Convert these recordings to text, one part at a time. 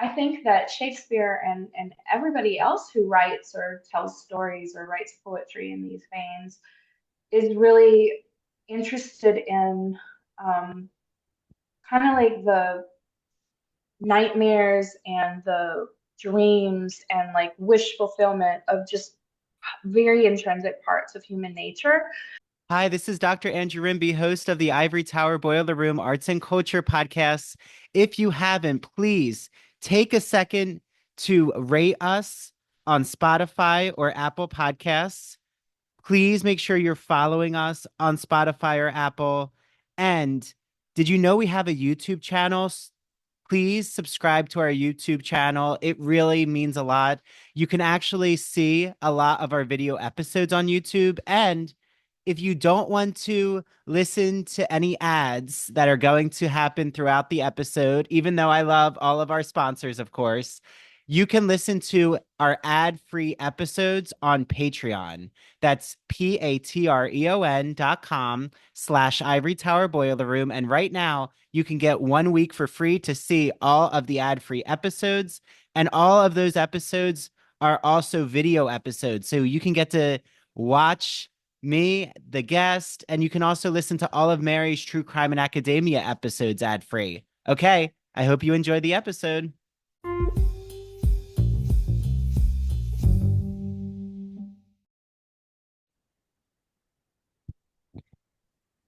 I think that Shakespeare and everybody else who writes or tells stories or writes poetry in these veins is really interested in um, kind of like the nightmares and the dreams and like wish fulfillment of just very intrinsic parts of human nature. Hi, this is Dr. Andrew Rimby, host of the Ivory Tower Boiler Room Arts and Culture podcast. If you haven't, please take a second to rate us on Spotify or Apple Podcasts. Please make sure you're following us on Spotify or Apple. And did you know we have a YouTube channel? Please subscribe to our YouTube channel. It really means a lot. You can actually see a lot of our video episodes on YouTube. And if you don't want to listen to any ads that are going to happen throughout the episode, even though I love all of our sponsors, of course, you can listen to our ad-free episodes on Patreon. That's patreon.com/Ivory Tower Boiler Room. And right now, you can get 1 week for free to see all of the ad-free episodes. And all of those episodes are also video episodes. So you can get to watch me, the guest, and you can also listen to all of Mary's True Crime and Academia episodes ad-free. Okay, I hope you enjoy the episode.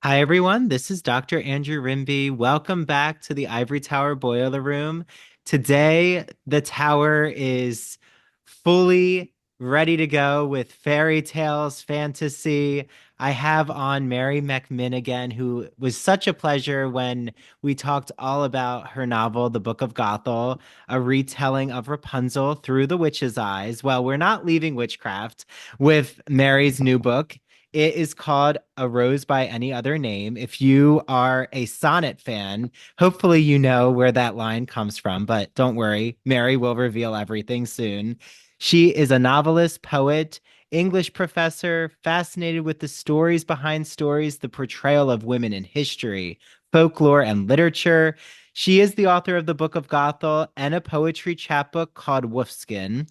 Hi, everyone. This is Dr. Andrew Rimby. Welcome back to the Ivory Tower Boiler Room. Today, the tower is fully ready to go with fairy tales, fantasy. I have on Mary McMyne again, who was such a pleasure when we talked all about her novel, The Book of Gothel, a retelling of Rapunzel through the witch's eyes. Well, we're not leaving witchcraft with Mary's new book. It is called A Rose by Any Other Name. If you are a sonnet fan, hopefully you know where that line comes from, but don't worry, Mary will reveal everything soon. She is a novelist, poet, English professor, fascinated with the stories behind stories, the portrayal of women in history, folklore, and literature. She is the author of the Book of Gothel and a poetry chapbook called Wolfskin,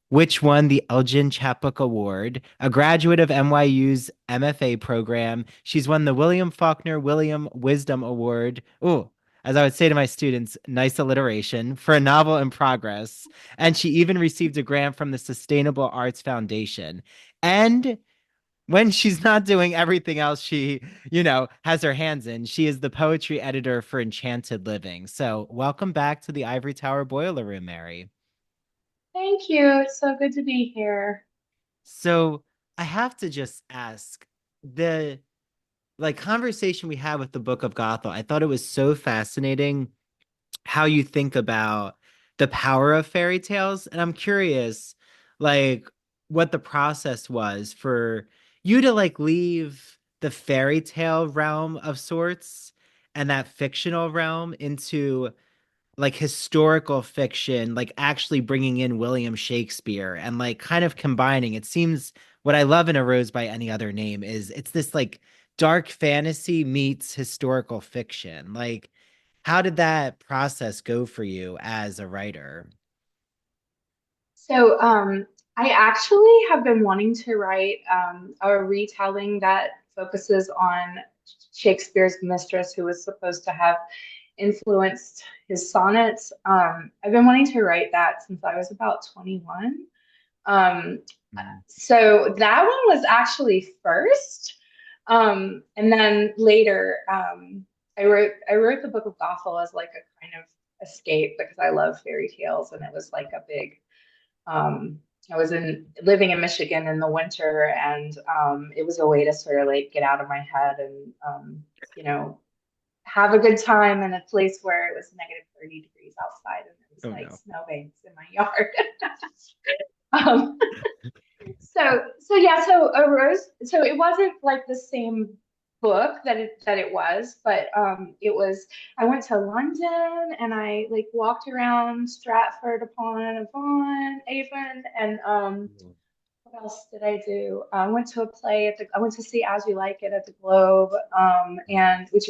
which won the Elgin Chapbook Award, a graduate of NYU's MFA program. She's won the William Faulkner William Wisdom Award. Oh, as I would say to my students, nice alliteration, for a novel in progress. And she even received a grant from the Sustainable Arts Foundation. And when she's not doing everything else she has her hands in, she is the poetry editor for Enchanted Living. So welcome back to the Ivory Tower Boiler Room, Mary. Thank you. It's so good to be here. So I have to just ask the conversation we had with the Book of Gothel. I thought it was so fascinating how you think about the power of fairy tales, and I'm curious, like, what the process was for you to leave the fairy tale realm of sorts and that fictional realm into historical fiction, like actually bringing in William Shakespeare and kind of combining. It seems what I love in A Rose by Any Other Name is it's this dark fantasy meets historical fiction. How did that process go for you as a writer? So, I actually have been wanting to write a retelling that focuses on Shakespeare's mistress, who was supposed to have influenced his sonnets. I've been wanting to write that since I was about 21. Um, Mm. so that one was actually first. And then later, I wrote the Book of Gothel as like a kind of escape because I love fairy tales, and it was like a big I was in living in Michigan in the winter, and it was a way to sort of like get out of my head and you know have a good time in a place where it was negative 30 degrees outside and it was Oh like no. snowbanks in my yard. um, so yeah, so a rose. So it wasn't like the same book that it was, but it was. I went to London and I like walked around Stratford upon Avon, and what else did I do? I went to a play at the. I went to see As You Like It at the Globe, and which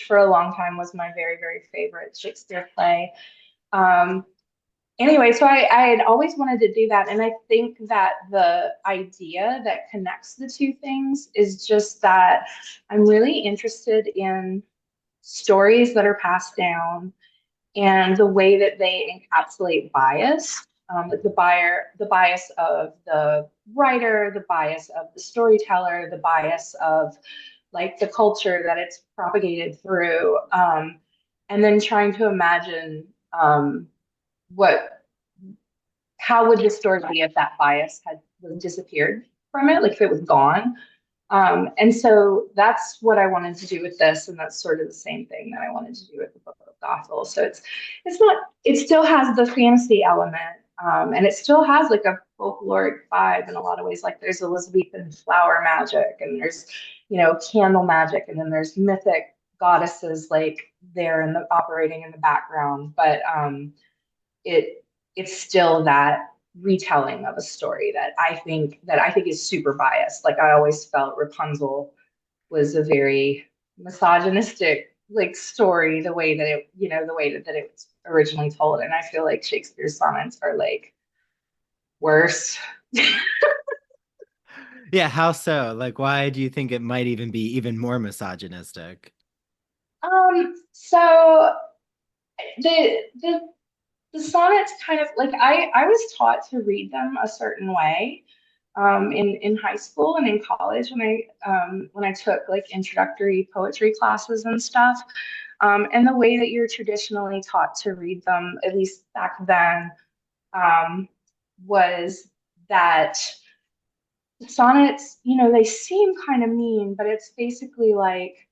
for a long time was my very favorite Shakespeare play. Um, anyway, so I had always wanted to do that. And I think that the idea that connects the two things is just that I'm really interested in stories that are passed down and the way that they encapsulate bias, like the bias of the writer, the bias of the storyteller, the bias of like the culture that it's propagated through, and then trying to imagine what how would the story be if that bias had disappeared from it, like if it was gone. And so that's what I wanted to do with this, and that's sort of the same thing that I wanted to do with the Book of Gothel. So it's not it still has the fantasy element, and it still has like a folkloric vibe in a lot of ways. Like there's Elizabethan flower magic, and there's candle magic, and then there's mythic goddesses like there in the operating in the background. But it it's still that retelling of a story that I think is super biased. Like I always felt Rapunzel was a very misogynistic like story, the way that it was originally told. And I feel like Shakespeare's sonnets are like worse. Yeah, how so? Like, why do you think it might even be even more misogynistic? So the the sonnets kind of like I was taught to read them a certain way in high school and in college when I took like introductory poetry classes and stuff. And the way that you're traditionally taught to read them, at least back then, um, was that sonnets, they seem kind of mean, but it's basically like,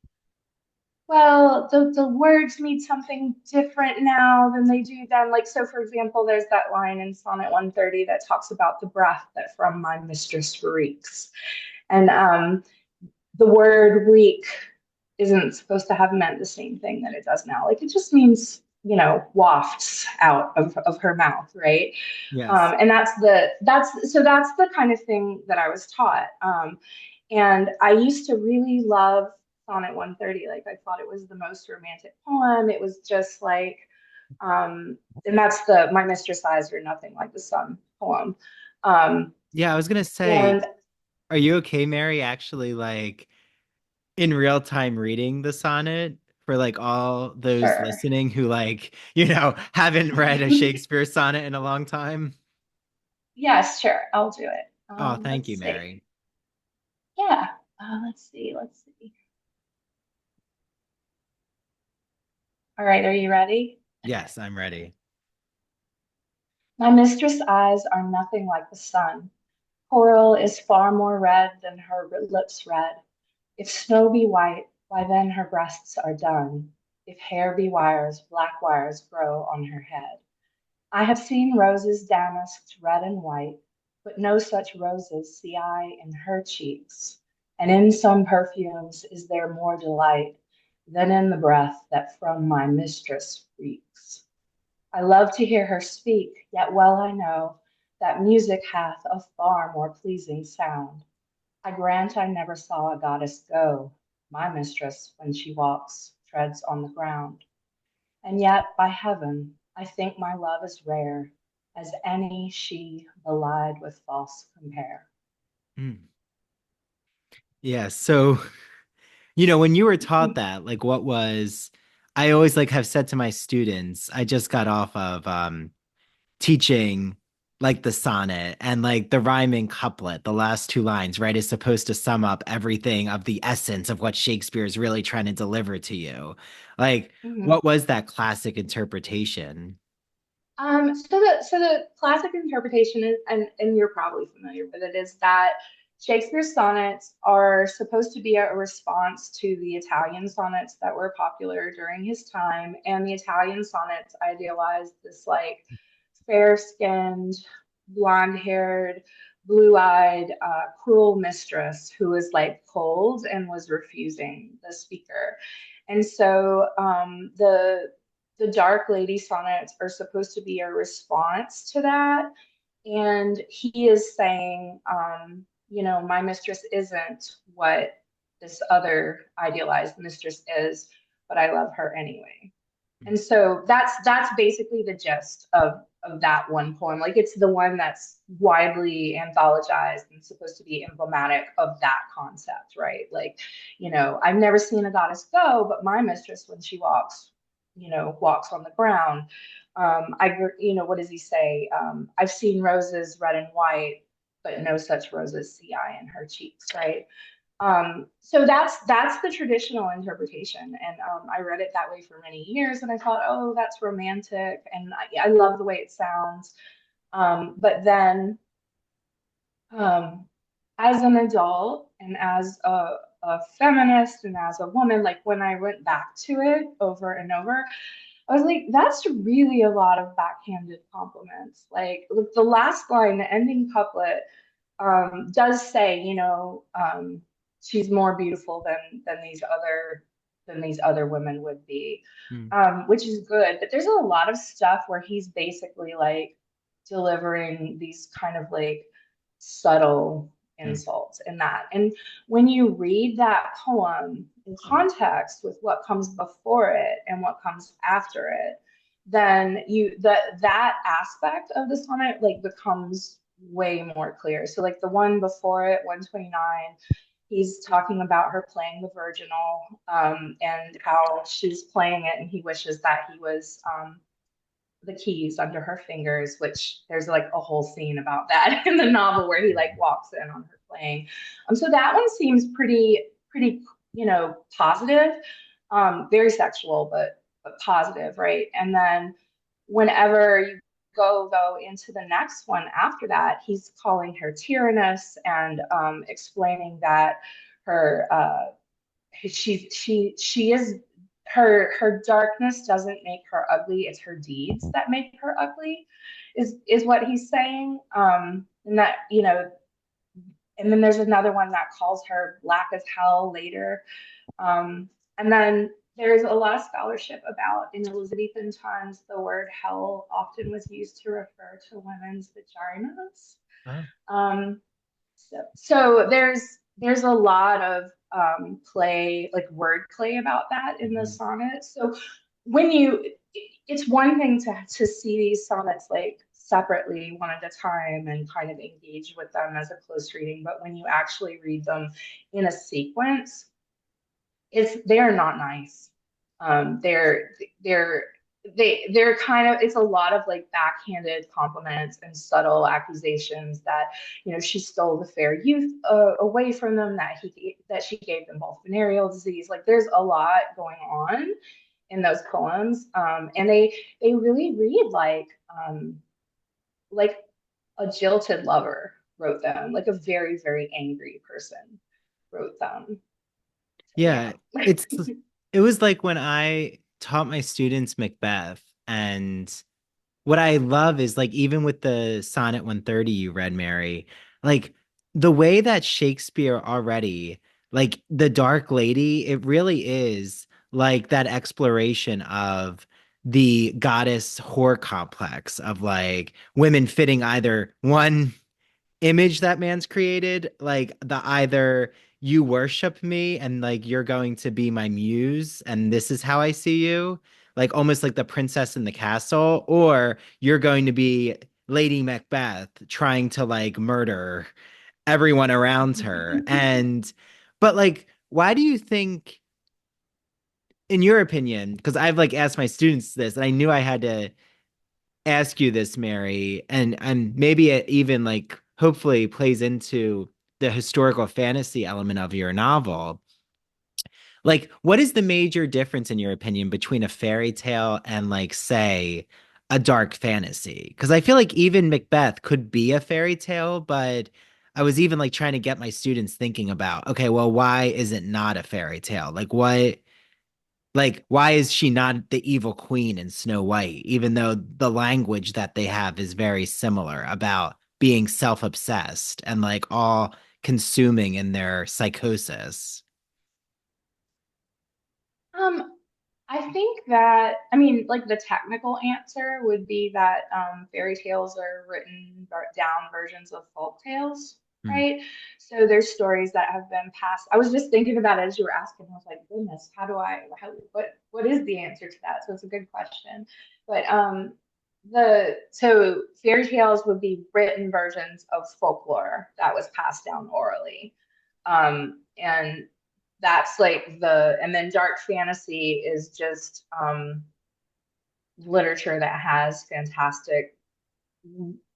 well, the words mean something different now than they do then. Like, so for example, there's that line in Sonnet 130 that talks about the breath that from my mistress reeks. And the word reek isn't supposed to have meant the same thing that it does now. Like, it just means, wafts out of her mouth, right? Yes. And that's the kind of thing that I was taught. And I used to really love Sonnet 130. Like I thought it was the most romantic poem. It was just like, and that's the My Mistress Eyes Are Nothing Like the Sun poem. Um, Yeah, I was gonna say, and are you okay, Mary, actually like in real time reading the sonnet for like all those sure. listening who like, haven't read a Shakespeare sonnet in a long time? Yes, sure. I'll do it. Oh, thank Let's you, see. Mary. Yeah. Let's see. Let's see. All right. Are you ready? Yes, I'm ready. My mistress' eyes are nothing like the sun. Coral is far more red than her lips red. If snow be white, why then her breasts are dun. If hair be wires, black wires grow on her head. I have seen roses damasked red and white, but no such roses see I in her cheeks. And in some perfumes is there more delight than in the breath that from my mistress reeks. I love to hear her speak, yet well I know that music hath a far more pleasing sound. I grant I never saw a goddess go. My mistress, when she walks, treads on the ground. And yet, by heaven, I think my love is rare, as any she belied with false compare. Mm. Yeah, so when you were taught that, like what was I always like have said to my students, I just got off of teaching like the sonnet and like the rhyming couplet, the last two lines, right, is supposed to sum up everything of the essence of what Shakespeare is really trying to deliver to you. Like, Mhm. what was that classic interpretation? So the classic interpretation is, and you're probably familiar with it, is that Shakespeare's sonnets are supposed to be a response to the Italian sonnets that were popular during his time, and the Italian sonnets idealized this like fair-skinned, blonde-haired, blue-eyed, cruel mistress who was like cold and was refusing the speaker. And so the Dark Lady sonnets are supposed to be a response to that. And he is saying, my mistress isn't what this other idealized mistress is, but I love her anyway. And so that's basically the gist of that one poem. Like it's the one that's widely anthologized and supposed to be emblematic of that concept, right? Like, I've never seen a goddess go, but my mistress, when she walks, walks on the ground. What does he say? I've seen roses red and white, but no such roses see I in her cheeks, right? So that's the traditional interpretation, and I read it that way for many years, and I thought, oh, that's romantic, and I love the way it sounds. But then, um, as an adult and as a feminist and as a woman, like when I went back to it over and over, I was like, that's really a lot of backhanded compliments. Like the last line, the ending couplet, does say, she's more beautiful than these other women would be, Mm, which is good. But there's a lot of stuff where he's basically like delivering these kind of like subtle mm, insults in that. And when you read that poem in context with what comes before it and what comes after it, then that aspect of the sonnet like becomes way more clear. So like the one before it, 129, he's talking about her playing the virginal, and how she's playing it and he wishes that he was the keys under her fingers, which there's like a whole scene about that in the novel where he like walks in on her playing. So that one seems pretty, positive, very sexual, but positive, right? And then whenever you go though into the next one after that, he's calling her tyrannous and explaining that her she is her darkness doesn't make her ugly, it's her deeds that make her ugly, is what he's saying. And that, and then there's another one that calls her black as hell later. And then there's a lot of scholarship about in Elizabethan times, the word hell often was used to refer to women's vaginas. oh, Um, so there's a lot of play, like word play about that in the mhm. sonnet. So when you, it's one thing to see these sonnets like separately, one at a time, and kind of engage with them as a close reading. But when you actually read them in a sequence, they are not nice. They're they're kind of, it's a lot of like backhanded compliments and subtle accusations that she stole the fair youth away from them, that she gave them both venereal disease. Like there's a lot going on in those poems, and they really read like a jilted lover wrote them, like a very very angry person wrote them. So Yeah, yeah. it's it was like when I taught my students Macbeth, and what I love is like even with the Sonnet 130 you read, Mary, like the way that Shakespeare already, like the Dark Lady, it really is like that exploration of the goddess whore complex of like women fitting either one image that man's created, like the either you worship me and like you're going to be my muse and this is how I see you, like almost like the princess in the castle, or you're going to be Lady Macbeth trying to like murder everyone around her. And but like why do you think, in your opinion, because I've like asked my students this and I knew I had to ask you this, Mary, and maybe it even like hopefully plays into the historical fantasy element of your novel. Like, what is the major difference in your opinion between a fairy tale and like say a dark fantasy? Because I feel like even Macbeth could be a fairy tale, but I was even like trying to get my students thinking about, okay, well, why is it not a fairy tale? Like, why is she not the evil queen in Snow White, even though the language that they have is very similar about being self-obsessed and like all consuming in their psychosis? Um, I think that, I mean, like the technical answer would be that fairy tales are written down versions of folk tales. Mm. right? So there's stories that have been passed. I was just thinking about it as you were asking. I was like, goodness, what is the answer to that? So it's a good question. But so fairy tales would be written versions of folklore that was passed down orally. And that's like and then dark fantasy is just literature that has fantastic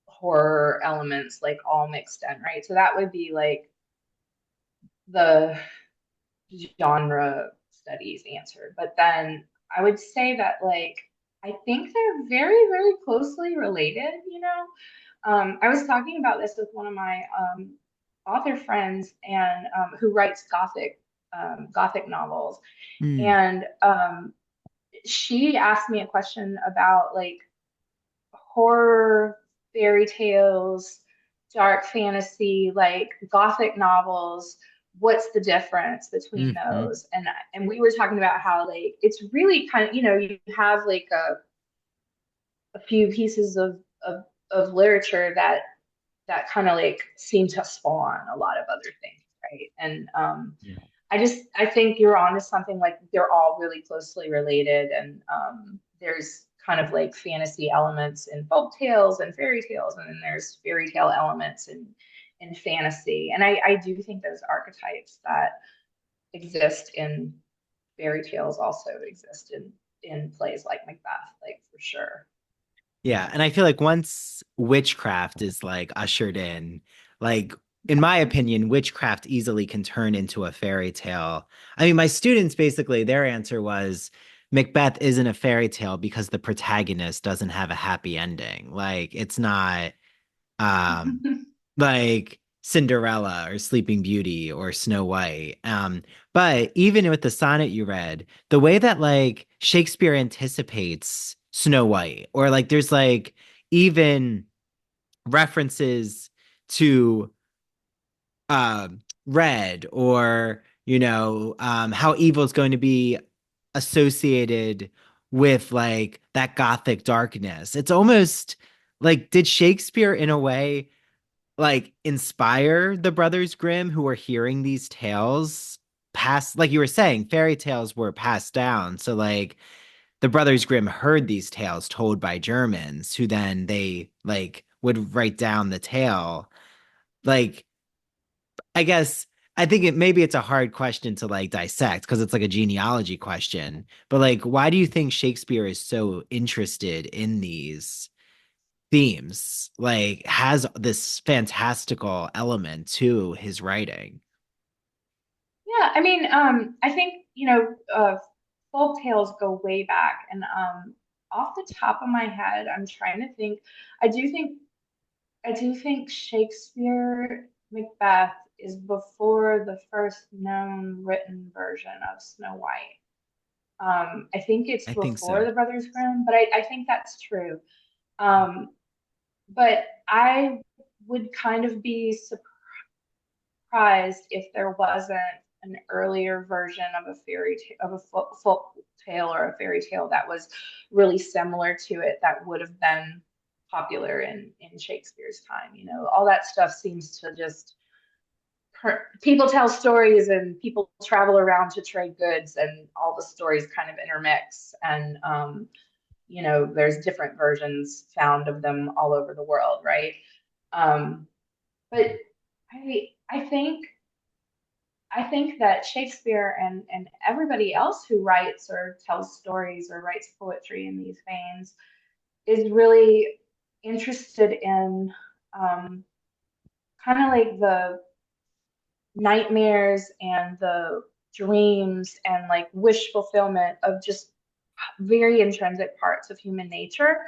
horror elements like all mixed in, right? So that would be like the genre studies answer. But then I would say that like I think they're very, very closely related, you know. I was talking about this with one of my author friends and who writes gothic novels. Mm. And she asked me a question about like horror, fairy tales, dark fantasy, like gothic novels. What's the difference between Hmm. those? And we were talking about how like it's really kind of, you know, you have like a few pieces of literature that kind of like seem to spawn a lot of other things, right? And Yeah. I think you're onto something. Like they're all really closely related, and there's kind of like fantasy elements in folk tales and fairy tales, and then there's fairy tale elements in fantasy. And I do think those archetypes that exist in fairy tales also exist in plays like Macbeth, like for sure. Yeah, and I feel like once witchcraft is like ushered in, like in my opinion, witchcraft easily can turn into a fairy tale. I mean, my students basically their answer was Macbeth isn't a fairy tale because the protagonist doesn't have a happy ending. Like it's not um like Cinderella or Sleeping Beauty or Snow White. But even with the sonnet you read, the way that like Shakespeare anticipates Snow White, or like there's like even references to red, or how evil is going to be associated with like that gothic darkness. It's almost like, did Shakespeare in a way like inspire the Brothers Grimm who were hearing these tales passed, like you were saying, fairy tales were passed down. So like the Brothers Grimm heard these tales told by Germans who then they like would write down the tale. Like, I guess I think maybe it's a hard question to like dissect because it's like a genealogy question. But like, why do you think Shakespeare is so interested in these themes, like has this fantastical element to his writing? Yeah, I mean, I think, you know, folk tales go way back. And off the top of my head, I'm trying to think. I do think, I do think Shakespeare Macbeth is before the first known written version of Snow White. I think it's I think before so. the Brothers Grimm, but I think that's true. Um, but I would kind of be surprised if there wasn't an earlier version of a of a folk tale or a fairy tale that was really similar to it that would have been popular in Shakespeare's time. You know, all that stuff seems to just people tell stories and people travel around to trade goods and all the stories kind of intermix and you know there's different versions found of them all over the world, right? But I think that Shakespeare and everybody else who writes or tells stories or writes poetry in these veins is really interested in um, kind of like the nightmares and the dreams and like wish fulfillment of just very intrinsic parts of human nature.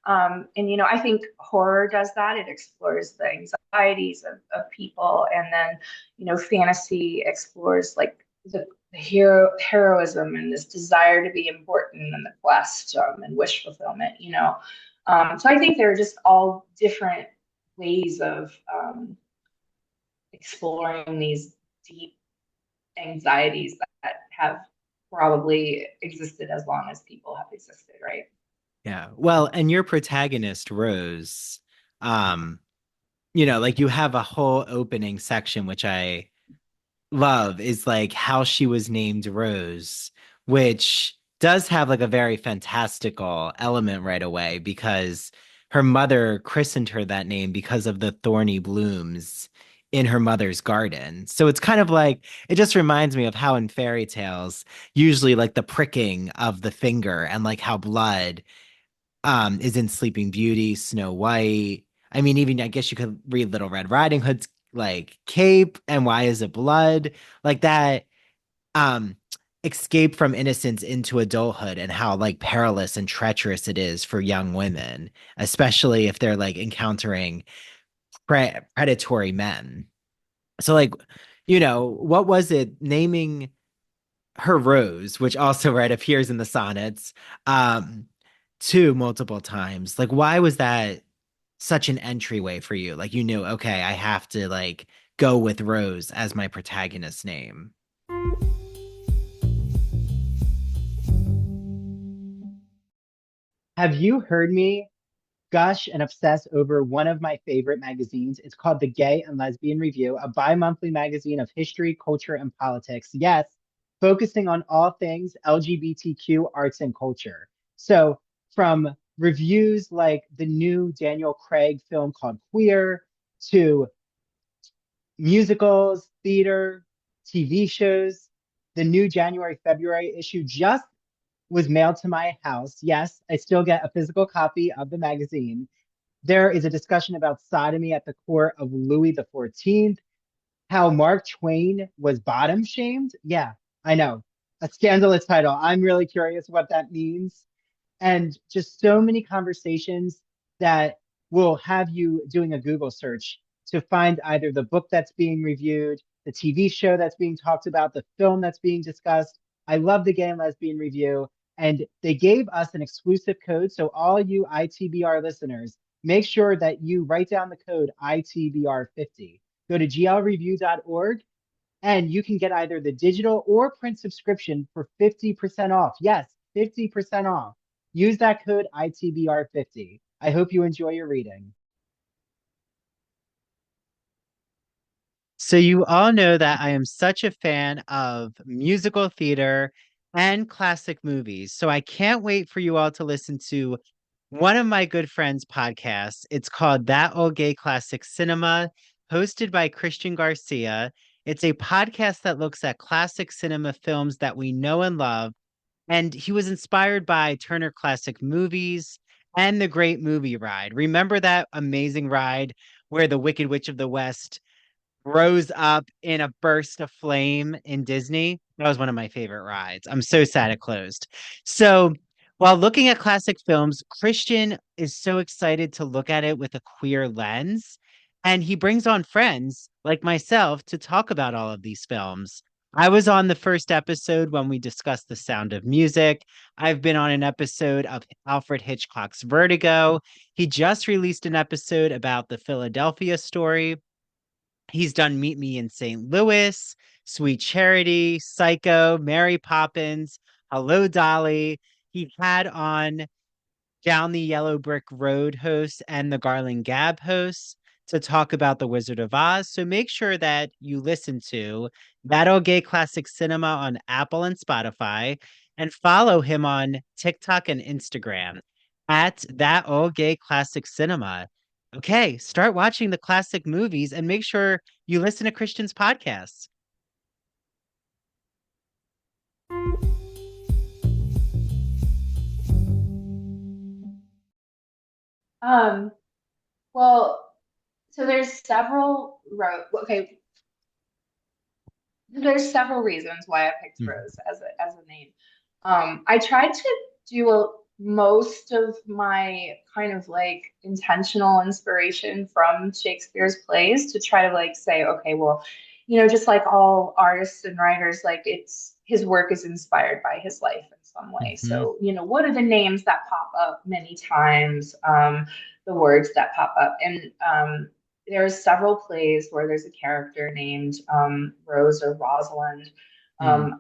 And you know, I think horror does that. It explores the anxieties of people, and then you know, fantasy explores like the heroism and this desire to be important and the quest and wish fulfillment. You know, so I think they're just all different ways of exploring these deep anxieties that have probably existed as long as people have existed, right? Yeah. Well, and your protagonist, Rose, um, like you have a whole opening section, which I love, is like how she was named Rose, which does have like a very fantastical element right away because her mother christened her that name because of the thorny blooms in her mother's garden. So it's kind of like it just reminds me of how in fairy tales, usually like the pricking of the finger and like how blood is in Sleeping Beauty, Snow White. I mean, even I guess you could read Little Red Riding Hood's like cape and why is it blood? Like that um escape from innocence into adulthood and how like perilous and treacherous it is for young women, especially if they're like encountering predatory men. So like, what was it naming her Rose, which also right appears in the sonnets, um, too multiple times. Like, why was that such an entryway for you? Like, you knew, okay, I have to like go with Rose as my protagonist name. Have you heard me gush and obsess over one of my favorite magazines? It's called The Gay and Lesbian Review, a bi-monthly magazine of history, culture, and politics. Yes, focusing on all things LGBTQ arts and culture. So, from reviews like the new Daniel Craig film called Queer to musicals, theater, TV shows, the new February issue just was mailed to my house. Yes, I still get a physical copy of the magazine. There is a discussion about sodomy at the court of Louis the 14th, how Mark Twain was bottom shamed. Yeah, I know. A scandalous title. I'm really curious what that means, and just so many conversations that will have you doing a Google search to find either the book that's being reviewed, the TV show that's being talked about, the film that's being discussed. I love the Gay and Lesbian Review, and they gave us an exclusive code. So, all you ITBR listeners, make sure that you write down the code ITBR50. Go to glreview.org and you can get either the digital or print subscription for 50% off. Yes, 50% off. Use that code ITBR50. I hope you enjoy your reading. So you all know that I am such a fan of musical theater and classic movies. So I can't wait for you all to listen to one of my good friends' podcasts. It's called That Old Gay Classic Cinema, hosted by Christian Garcia. It's a podcast that looks at classic cinema films that we know and love. And he was inspired by Turner Classic Movies and The Great Movie Ride. Remember that amazing ride where the Wicked Witch of the West rose up in a burst of flame in Disney? That was one of my favorite rides. I'm so sad it closed. So, while looking at classic films, Christian is so excited to look at it with a queer lens. And he brings on friends like myself to talk about all of these films. I was on the first episode when we discussed The Sound of Music. I've been on an episode of Alfred Hitchcock's Vertigo. He just released an episode about the Philadelphia story. He's done Meet Me in St. Louis, Sweet Charity, Psycho, Mary Poppins, Hello Dolly. He had on Down the Yellow Brick Road hosts and the Garland Gab hosts to talk about The Wizard of Oz. So make sure that you listen to That Old Gay Classic Cinema on Apple and Spotify and follow him on TikTok and Instagram at That Old Gay Classic Cinema. Okay, start watching the classic movies and make sure you listen to Christian's podcasts. Um, well, so there's several reasons why I picked Mhm. Rose as a name. I tried to do most of my kind of like intentional inspiration from Shakespeare's plays to try to like say, okay, well, just like all artists and writers, like it's his work is inspired by his life in some way. Mhm. So, what are the names that pop up many times? The words that pop up, and there's several plays where there's a character named Rose or Rosalind. Mhm.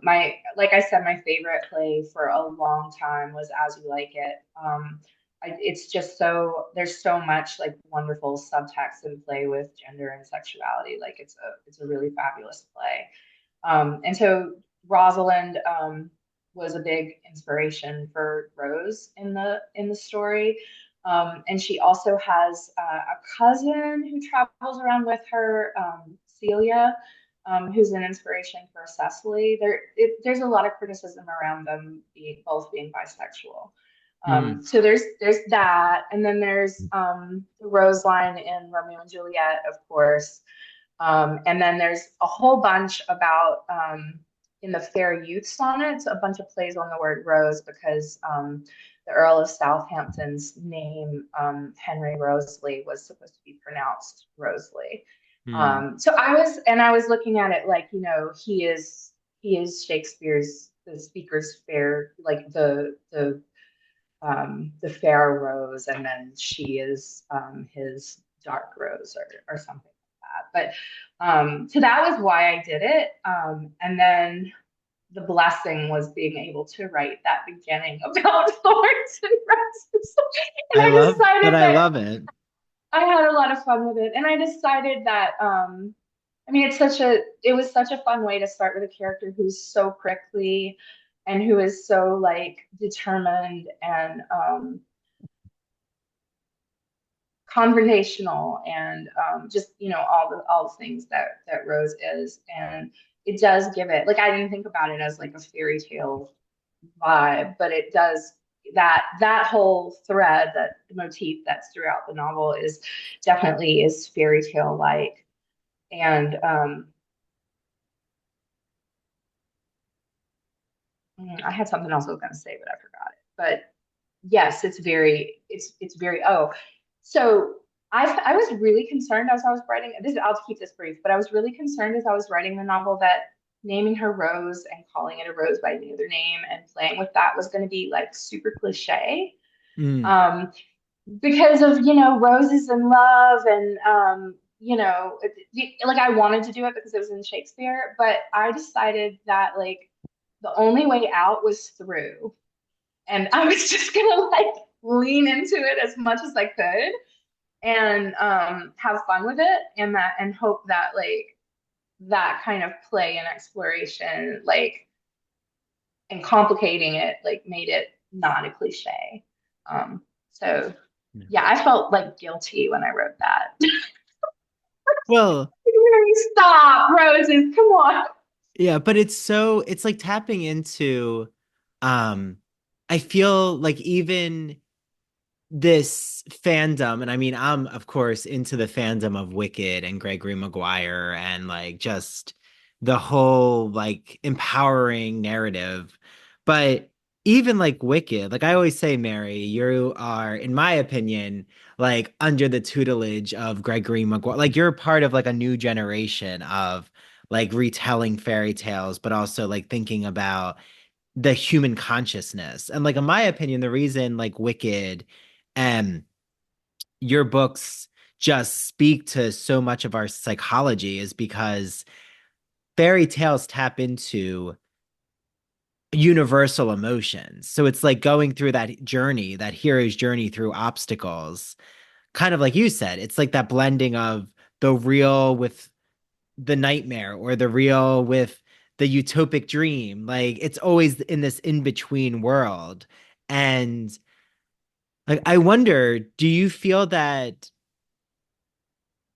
Like I said, my favorite play for a long time was As You Like It. it's just so there's so much like wonderful subtext and play with gender and sexuality. Like it's a really fabulous play. And so Rosalind was a big inspiration for Rose in the story. And she also has a cousin who travels around with her, Celia, who's an inspiration for Cecily. There's a lot of criticism around them both being bisexual. Mm. So there's that, and then there's the Rose line in Romeo and Juliet, of course. And then there's a whole bunch about in the Fair Youth sonnets, a bunch of plays on the word rose because the Earl of Southampton's name, Henry Roseley, was supposed to be pronounced Roseley. Mm. So I was looking at it like, he is Shakespeare's the speaker's fair, like the fair rose, and then she is his dark rose or something like that. But so that was why I did it. And then the blessing was being able to write that beginning about thorns and roses. And I decided I that love it. I had a lot of fun with it. And I decided that I mean it was such a fun way to start with a character who's so prickly and who is so like determined and confrontational and just all the things that Rose is, and it does give it like I didn't think about it as like a fairy tale vibe, but it does that whole thread, that motif that's throughout the novel is definitely is fairy tale like, and I had something else I was going to say, but I forgot it. But yes, it's very so I was really concerned as I was writing this. I'll keep this brief, but I was really concerned as I was writing the novel that naming her Rose and calling it a Rose by another name and playing with that was going to be like super cliche. Mm. Um, because of roses and love and like I wanted to do it because it was in Shakespeare, but I decided that like the only way out was through, and I was just gonna like lean into it as much as I could and have fun with it, and hope that like that kind of play and exploration like and complicating it like made it not a cliche. So yeah, I felt like guilty when I wrote that. Well, Stop, roses, come on. yeah, but it's like tapping into um I feel like even this fandom, and I mean I'm of course into the fandom of Wicked and Gregory Maguire and like just the whole like empowering narrative. But even like Wicked, like I always say, Mary, you are, in my opinion, like under the tutelage of Gregory Maguire. Like you're part of like a new generation of like retelling fairy tales, but also like thinking about the human consciousness. And like in my opinion, the reason like Wicked and your books just speak to so much of our psychology is because fairy tales tap into universal emotions. So it's like going through that journey, that hero's journey through obstacles. Kind of like you said, it's like that blending of the real with the nightmare or the real with the utopic dream. Like it's always in this in-between world. And like I wonder, do you feel that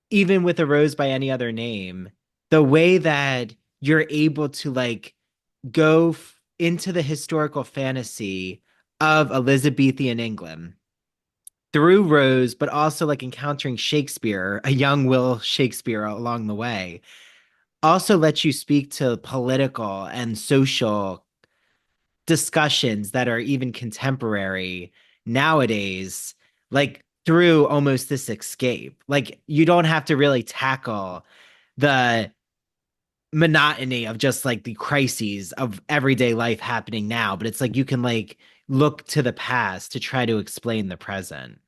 even with a rose by any other name, the way that you're able to like go into the historical fantasy of Elizabethan England through Rose, but also like encountering Shakespeare, a young Will Shakespeare along the way, also lets you speak to political and social discussions that are even contemporary nowadays, like through almost this escape. Like you don't have to really tackle the monotony of just like the crises of everyday life happening now, but it's like you can like look to the past to try to explain the present.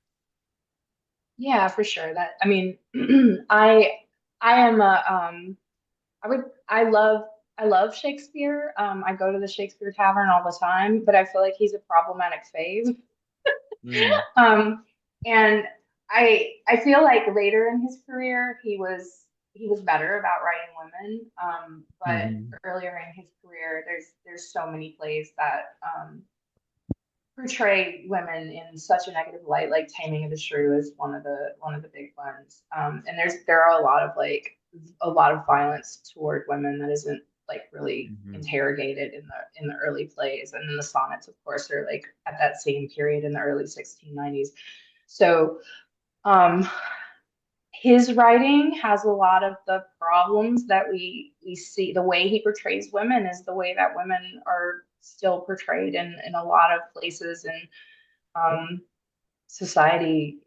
Yeah, for sure. That I mean, I I am a I would I love Shakespeare. I go to the Shakespeare Tavern all the time, but I feel like he's a problematic fave. Mm. Um, and I feel like later in his career he was better about writing women. But Hmm. earlier in his career, there's so many plays that portray women in such a negative light. Like Taming of the Shrew is one of the big ones. And there are a lot of violence toward women that isn't like really Hmm. interrogated in the early plays. And then the sonnets, of course, are like at that same period in the early 1690s. So um, his writing has a lot of the problems that we see. The way he portrays women is the way that women are still portrayed in a lot of places and society,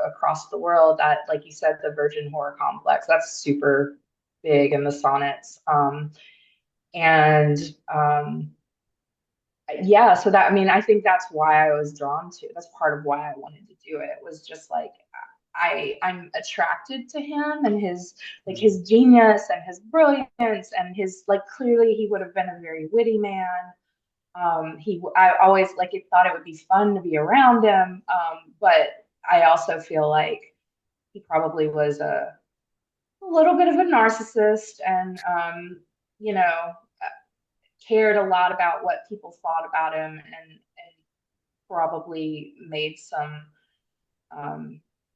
across the world. That, like you said, the virgin whore complex, that's super big in the sonnets. And yeah, so that, I mean, I think that's why I was drawn to, that's part of why I wanted to do it, was just like, I'm attracted to him and his, like, his genius and his brilliance and his, like, clearly he would have been a very witty man. I always like it, thought it would be fun to be around him. But I also feel like he probably was a little bit of a narcissist and, you know, cared a lot about what people thought about him and probably made some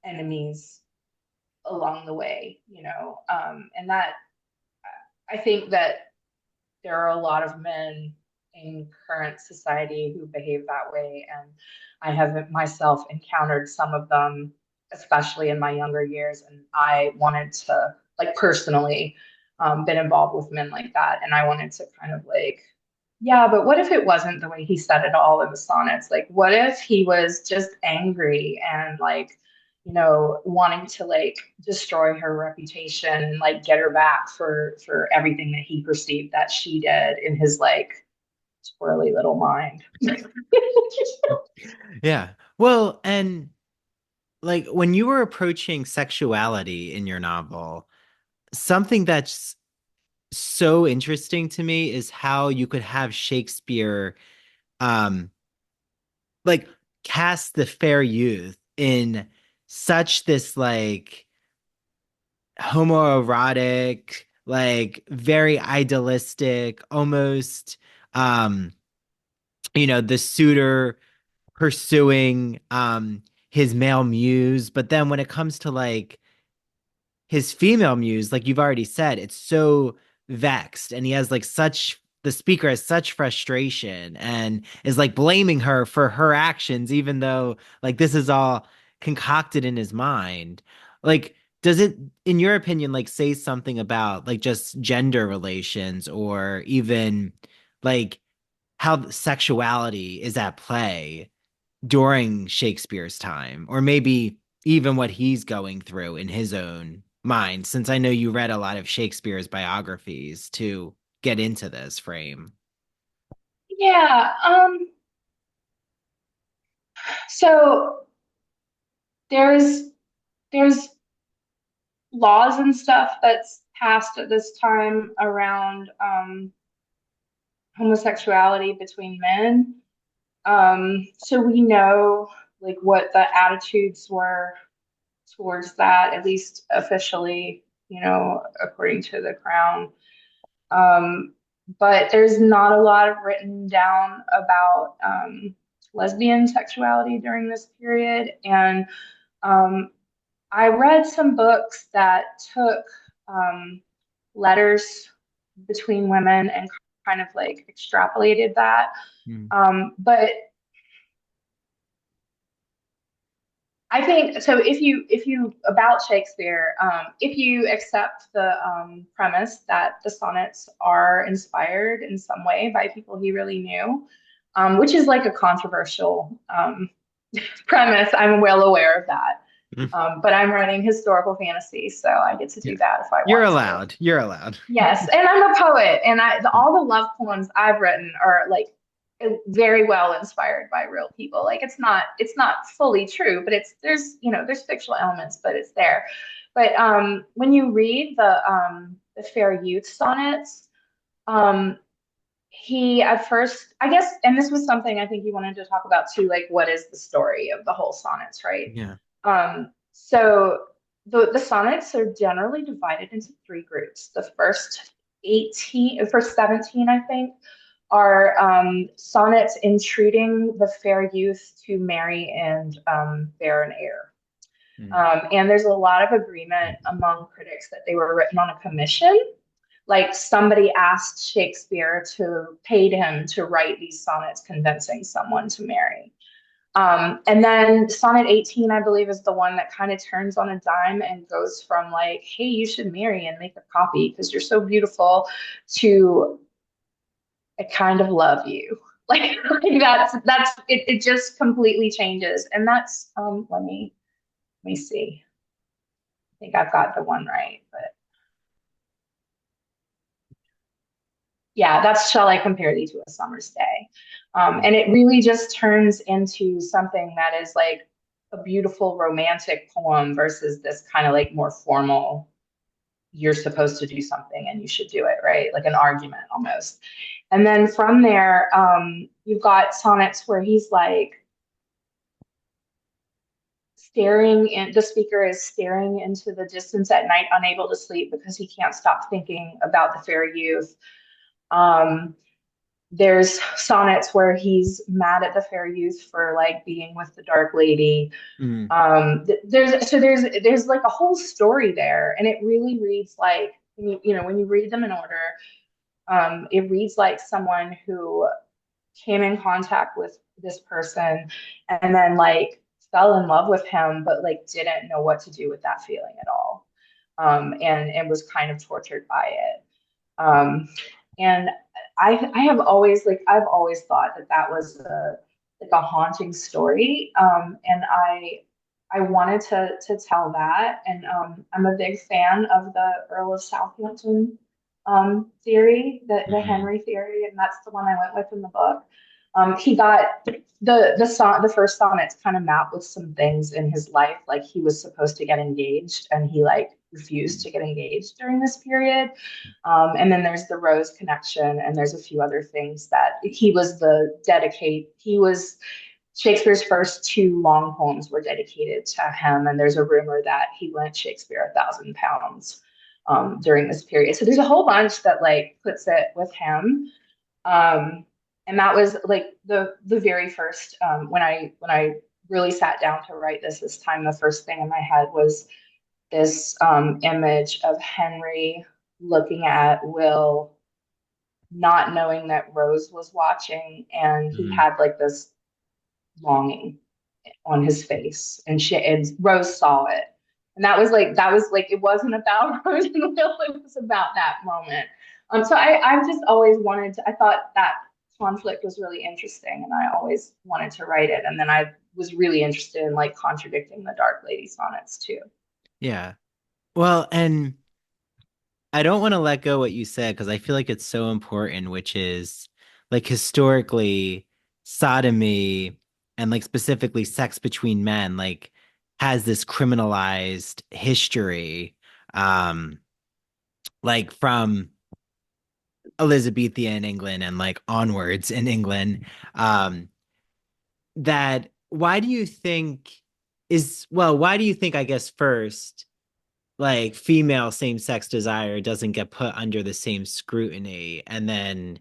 enemies along the way, and that I think that there are a lot of men in current society who behave that way. And I have myself encountered some of them, especially in my younger years. And I wanted to, like, personally, been involved with men like that. And I wanted to kind of like, yeah, but what if it wasn't the way he said it all in the sonnets? Like, what if he was just angry and like, wanting to like destroy her reputation and like get her back for everything that he perceived that she did in his like squirrely little mind. Yeah. Well, and like when you were approaching sexuality in your novel, something that's so interesting to me is how you could have Shakespeare um like cast the fair youth in such this like homoerotic, like very idealistic, almost the suitor pursuing his male muse, but then when it comes to like his female muse, like you've already said, it's so vexed and he has like such the speaker has such frustration and is like blaming her for her actions, even though like this is all concocted in his mind. Like, does it, in your opinion, like say something about like just gender relations or even like how sexuality is at play during Shakespeare's time, or maybe even what he's going through in his own mind, since I know you read a lot of Shakespeare's biographies to get into this frame. Yeah. So there's there's laws and stuff that's passed at this time around homosexuality between men. So we know like what the attitudes were towards that, at least officially, according to the crown. Um, but there's not a lot of written down about lesbian sexuality during this period. And um, I read some books that took um, letters between women and kind of like extrapolated that. Mm. But I think so. If you about Shakespeare, if you accept the premise that the sonnets are inspired in some way by people he really knew, which is like a controversial premise, I'm well aware of that. But I'm writing historical fantasy, so I get to Yeah. do that if I You're want to. allowed. You're allowed. Yes, and I'm a poet, and all the love poems I've written are like very well inspired by real people. Like it's not fully true, but there's fictional elements, but it's there. But when you read the Fair Youth sonnets, um, he at first, I guess, and this was something I think you wanted to talk about too, like what is the story of the whole sonnets, right? Yeah. So the sonnets are generally divided into three groups. The first 18, first 17, I think, are sonnets entreating the fair youth to marry and bear an heir. Mm. And there's a lot of agreement among critics that they were written on a commission. Like somebody asked Shakespeare to paid him to write these sonnets convincing someone to marry. And then sonnet 18, I believe, is the one that kind of turns on a dime and goes from like, hey, you should marry and make a copy because you're so beautiful to I kind of love you. Like that's it, it just completely changes. And that's let me see. I think I've got the one right, but yeah, that's Shall I Compare Thee to a Summer's Day. And it really just turns into something that is like a beautiful romantic poem versus this kind of like more formal, you're supposed to do something and you should do it, right? Like an argument almost. And then from there, you've got sonnets where he's like staring in, the speaker is staring into the distance at night, unable to sleep because he can't stop thinking about the fair youth. Um, there's sonnets where he's mad at the fair youth for like being with the dark lady. Mm. There's like a whole story there, and it really reads like when you read them in order, it reads like someone who came in contact with this person and then like fell in love with him, but like didn't know what to do with that feeling at all, and was kind of tortured by it. And I have always like I've always thought that that was like a haunting story, and I wanted to tell that, and I'm a big fan of the Earl of Southampton theory, the Mm-hmm. Henry theory, and that's the one I went with in the book. He got the first sonnets kind of map with some things in his life, like he was supposed to get engaged, and he like refused to get engaged during this period. And then there's the Rose connection, and there's a few other things that he was the dedicate. He was Shakespeare's first two long poems were dedicated to him, and there's a rumor that he lent Shakespeare £1,000 during this period. So there's a whole bunch that like puts it with him. Um, and that was like the very first when I really sat down to write this time. The first thing in my head was this image of Henry looking at Will, not knowing that Rose was watching, and he Mm. had like this longing on his face, and Rose saw it, and that was like it wasn't about Rose and Will, it was about that moment. So I've just always wanted to. I thought that conflict was really interesting, and I always wanted to write it. And then I was really interested in like contradicting the Dark Lady sonnets too. Yeah. Well, and I don't want to let go what you said because I feel like it's so important, which is like historically, sodomy and like specifically sex between men, like has this criminalized history, um, like from Elizabethan England and like onwards in England. That why do you think why do you think, I guess, first, like female same-sex desire doesn't get put under the same scrutiny, and then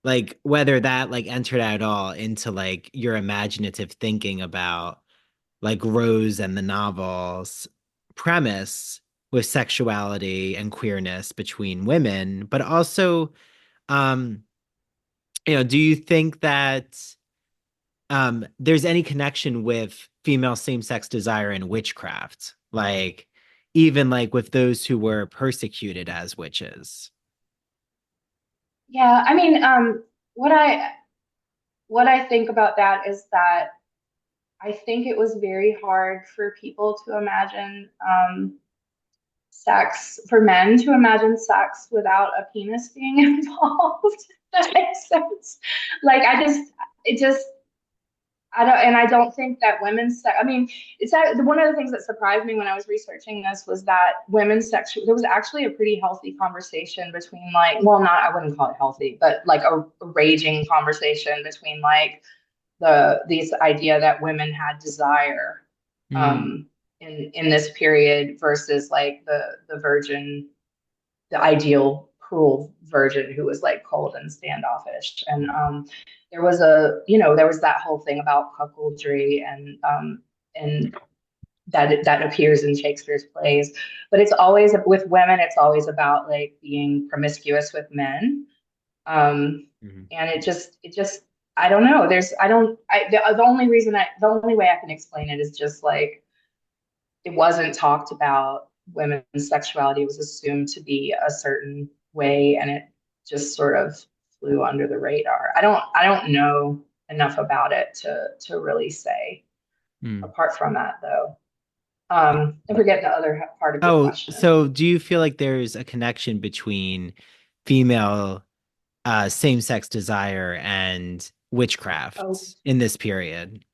like whether that like entered at all into like your imaginative thinking about like Rose and the novel's premise with sexuality and queerness between women, but also um do you think that there's any connection with female same-sex desire and witchcraft, like even like with those who were persecuted as witches? Yeah, I mean, what I what I think about that is that I think it was very hard for people to imagine sex, for men to imagine sex without a penis being involved. If that makes sense. Like, it just, I don't think that I mean, it's that one of the things that surprised me when I was researching this was that there was actually a pretty healthy conversation between like, well, not, I wouldn't call it healthy, but like a raging conversation between like this idea that women had desire, Mm, um, in this period versus like the ideal cruel virgin who was like cold and standoffish. And there was that whole thing about cuckoldry and that appears in Shakespeare's plays. But it's always with women, it's always about like being promiscuous with men. Um, mhm, and it just I don't know. The only way I can explain it is just like it wasn't talked about. Women's sexuality was assumed to be a certain way, and it just sort of flew under the radar. I don't know enough about it to really say. mm. Apart from that, though, I forget the other part of your Oh, question. so do you feel like there's a connection between female same-sex desire and Oh, witchcraft in this period?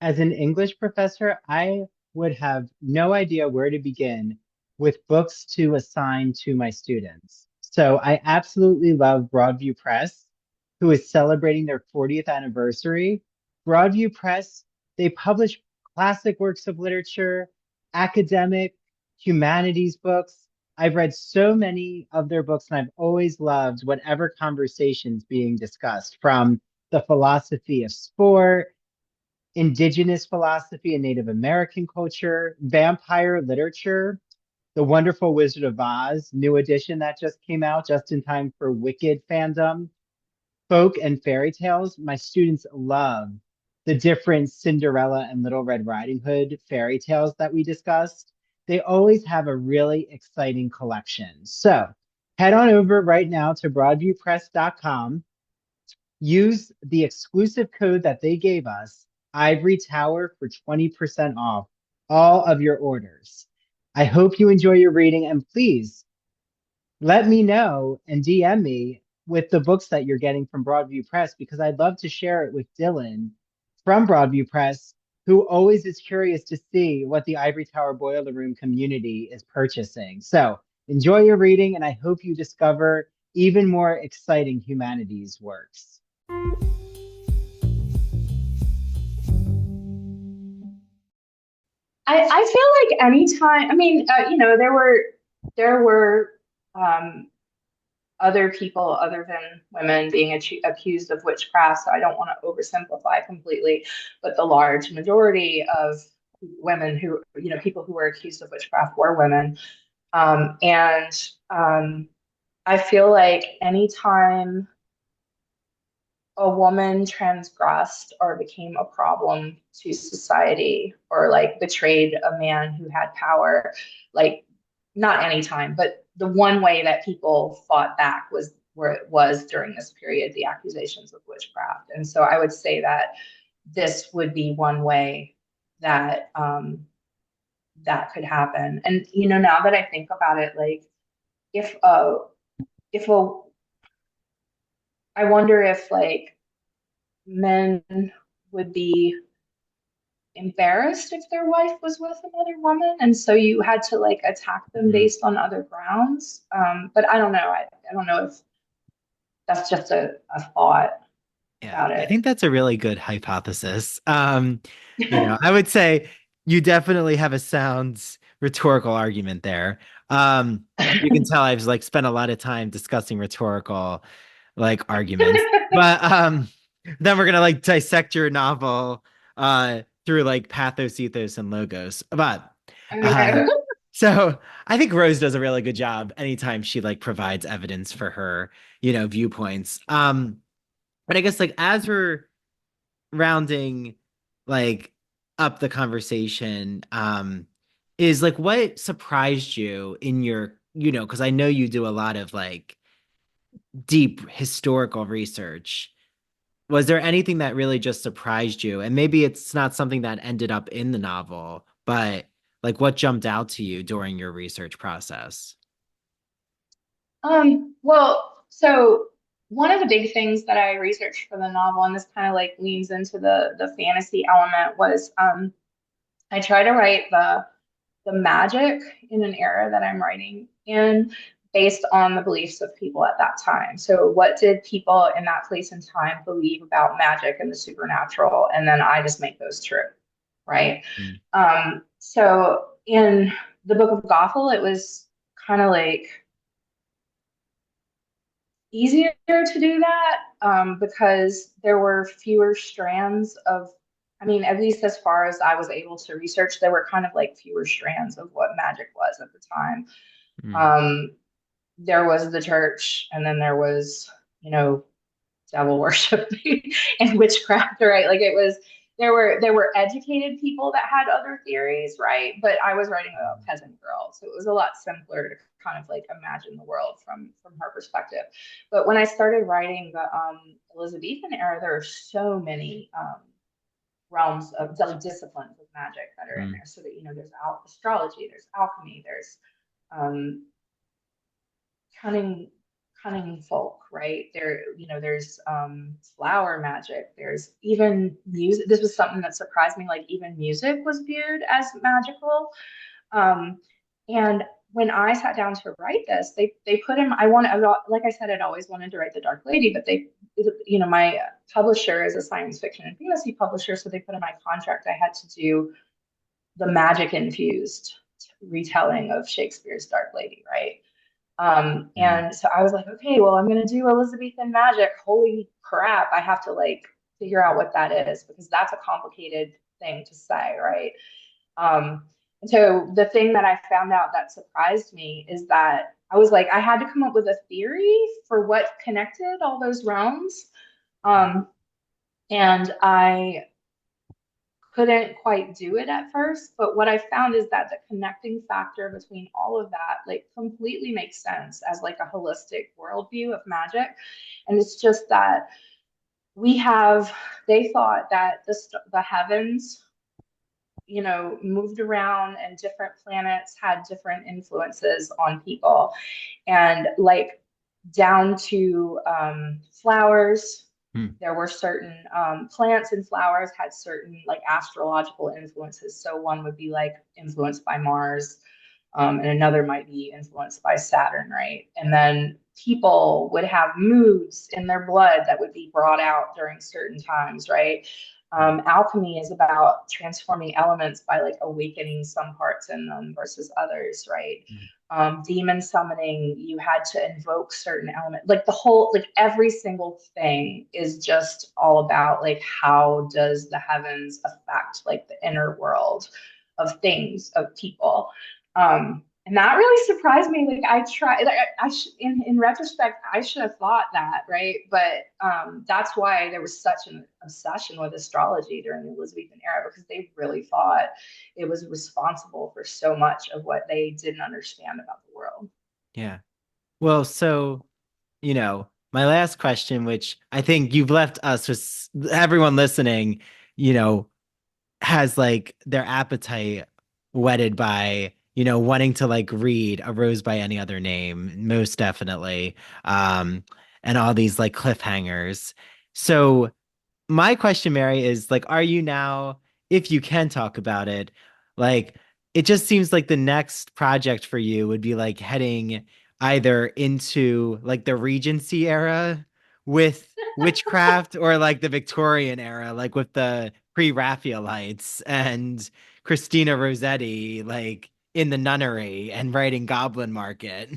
As an English professor, I would have no idea where to begin with books to assign to my students. So I absolutely love Broadview Press, who is celebrating their 40th anniversary. Broadview Press, they publish classic works of literature, academic, humanities books. I've read so many of their books, and I've always loved whatever conversations being discussed, from the philosophy of sport, indigenous philosophy and Native American culture, vampire literature, The Wonderful Wizard of Oz, new edition that just came out just in time for Wicked fandom, folk and fairy tales. My students love the different Cinderella and Little Red Riding Hood fairy tales that we discussed. They always have a really exciting collection. So head on over right now to broadviewpress.com. Use the exclusive code that they gave us, Ivory Tower, for 20% off all of your orders. I hope you enjoy your reading, and please let me know and DM me with the books that you're getting from Broadview Press, because I'd love to share it with Dylan from Broadview Press, who always is curious to see what the Ivory Tower Boiler Room community is purchasing. So enjoy your reading, and I hope you discover even more exciting humanities works. I feel like anytime, I mean, there were um, other people other than women being accused of witchcraft, so I don't want to oversimplify completely, but the large majority of women who, people who were accused of witchcraft were women. And I feel like anytime a woman transgressed or became a problem to society or like betrayed a man who had power, like not anytime, but the one way that people fought back was where it was during this period, the accusations of witchcraft. And so I would say that this would be one way that that could happen. And now that I think about it, like if a if a I wonder if like men would be embarrassed if their wife was with another woman, and so you had to like attack them Mhm. based on other grounds. But I don't know. I don't know if that's just a thought Yeah, about I it. think that's a really good hypothesis. I would say you definitely have a sound rhetorical argument there. You can tell I've like spent a lot of time discussing rhetorical like arguments, but then we're gonna like dissect your novel through like pathos, ethos, and logos. But uh, Okay. so I think Rose does a really good job anytime she like provides evidence for her, viewpoints. But I guess like as we're rounding like up the conversation, is like what surprised you in your, because I know you do a lot of like deep historical research. Was there anything that really just surprised you? And maybe it's not something that ended up in the novel, but like what jumped out to you during your research process? Well. So one of the big things that I researched for the novel, and this kind of like leans into the fantasy element, was I try to write the magic in an era that I'm writing in based on the beliefs of people at that time. So, what did people in that place and time believe about magic and the supernatural? And then I just make those true, right? Mm. So, in the Book of Gothel, it was kind of like easier to do that because there were fewer strands of, I mean, at least as far as I was able to research, there were kind of like fewer strands of what magic was at the time. Mm. Um, there was the church, and then there was, you know, devil worship and witchcraft, right? Like it was there were educated people that had other theories, right? But I was writing about peasant girl, so it was a lot simpler to kind of like imagine the world from her perspective. But when I started writing the Elizabethan era, there are so many realms of disciplines of magic that are in Mm. there. So that there's astrology, there's alchemy, there's um, cunning cunning folk, right? There's flower magic. There's even music. This was something that surprised me. Like even music was viewed as magical. Um, and when I sat down to write this, they put in. Like I said, I'd always wanted to write the Dark Lady, but my publisher is a science fiction and fantasy publisher, so they put in my contract I had to do the magic infused retelling of Shakespeare's Dark Lady, right? Mm. And so I was like, okay, well, I'm going to do Elizabethan magic. Holy crap. I have to like figure out what that is because that's a complicated thing to say, right? Um, and so the thing that I found out that surprised me is that I was like, I had to come up with a theory for what connected all those realms. Um, and I couldn't quite do it at first, but what I found is that the connecting factor between all of that like completely makes sense as like a holistic worldview of magic. And it's just that we have they thought that the heavens, moved around and different planets had different influences on people. And like down to flowers, Mm. there were certain plants and flowers had certain like astrological influences. So one would be like influenced by Mars, and another might be influenced by Saturn, right? And then people would have moods in their blood that would be brought out during certain times, right? Alchemy is about transforming elements by like awakening some parts in them versus others, right? Mm. Demon summoning, you had to invoke certain elements. Like the whole, like every single thing is just all about like how does the heavens affect like the inner world of things, of people. And that really surprised me. Like I tried, like, in retrospect, I should have thought that, right? But that's why there was such an obsession with astrology during the Elizabethan era because they really thought it was responsible for so much of what they didn't understand about the world. Yeah. Well, so, my last question, which I think you've left us with everyone listening, you know, has like their appetite whetted by, wanting to like read A Rose by Any Other Name, most definitely. Um, and all these like cliffhangers. So my question, Mary, is like, are you now, if you can talk about it, like, it just seems like the next project for you would be like heading either into like the Regency era with witchcraft or like the Victorian era, like with the pre-Raphaelites and Christina Rossetti, like in the nunnery and writing Goblin Market.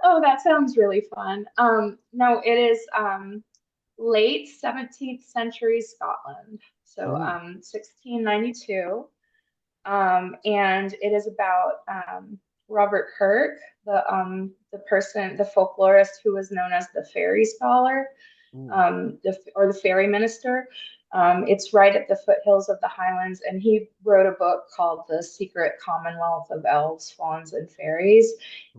Oh, that sounds really fun. No, it is late 17th century Scotland, so Ooh. 1692. And it is about Robert Kirk, the person, the folklorist who was known as the fairy scholar, Ooh. or the fairy minister. It's right at the foothills of the Highlands, and he wrote a book called The Secret Commonwealth of Elves, Fauns, and Fairies.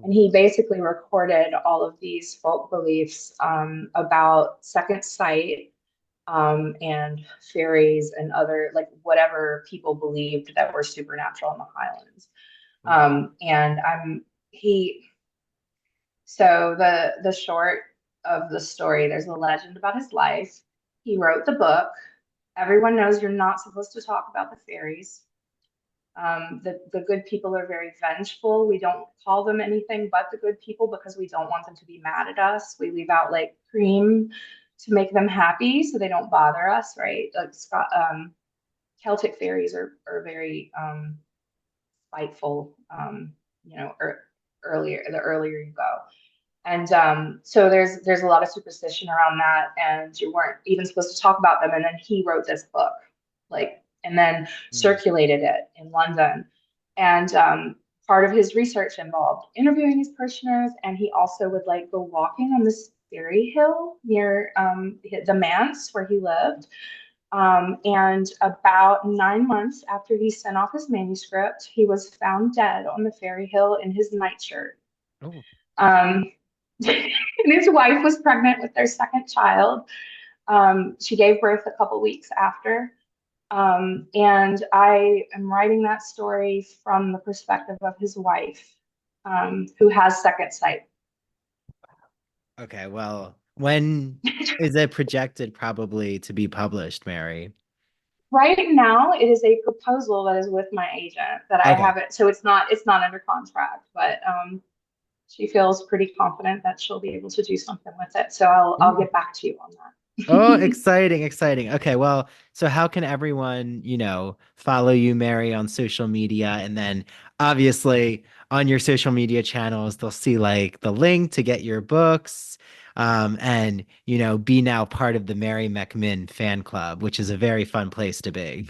And he basically recorded all of these folk beliefs about second sight, and fairies and other like whatever people believed that were supernatural in the Highlands. Ooh. And I'm he So the short of the story, there's a legend about his life. He wrote the book. Everyone knows you're not supposed to talk about the fairies. The good people are very vengeful. We don't call them anything but the good people because we don't want them to be mad at us. We leave out like cream to make them happy so they don't bother us, right? Like Celtic fairies are very spiteful, earlier the earlier you go. And so there's a lot of superstition around that, and you weren't even supposed to talk about them. And then he wrote this book, and then Mm. circulated it in London. And part of his research involved interviewing his parishioners, and he also would like go walking on this fairy hill near the manse where he lived. And about 9 months after he sent off his manuscript, he was found dead on the fairy hill in his nightshirt. Oh, Um, and his wife was pregnant with their second child. She gave birth a couple weeks after. And I am writing that story from the perspective of his wife, who has second sight. okay. Well, when is it projected probably to be published, Mary? Right now, it is a proposal that is with my agent that I Okay. haven't, so it's not under contract, but she feels pretty confident that she'll be able to do something with it. So I'll Ooh. get back to you on Oh, that. exciting, exciting. Okay, well, so how can everyone, follow you, Mary, on social media? And then obviously on your social media channels, they'll see like the link to get your books, and be now part of the Mary McMyne fan club, which is a very fun place to be.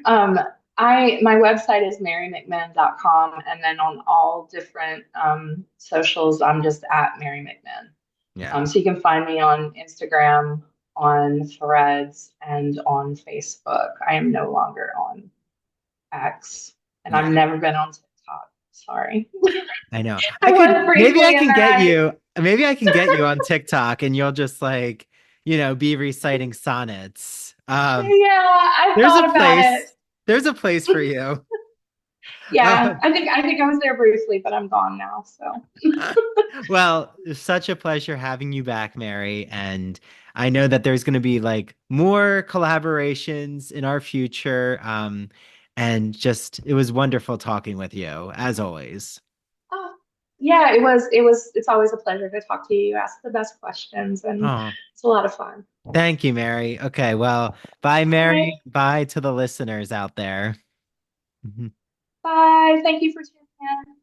Um, my website is marymcmahon.com, and then on all different socials, I'm just at Mary McMahon. Yeah. So you can find me on Instagram, on Threads, and on Facebook. I am no longer on X, and I've Yeah. never been on TikTok. Sorry. I know. I was briefly, and then Maybe I can get you on TikTok and you'll just like, be reciting sonnets. yeah, I There's a thought about it. place. There's a place for you. Yeah, Um, I think I was there briefly, but I'm gone now. So. well, it's such a pleasure having you back, Mary. And I know that there's going to be like more collaborations in our future. And just it was wonderful talking with you, as always. Oh, yeah, it was it's always a pleasure to talk to you. You ask the best questions and Oh, it's a lot of fun. thank you, Mary. Okay, well, bye, All right. Mary. Bye to the listeners out there. Bye. Thank you for tuning in.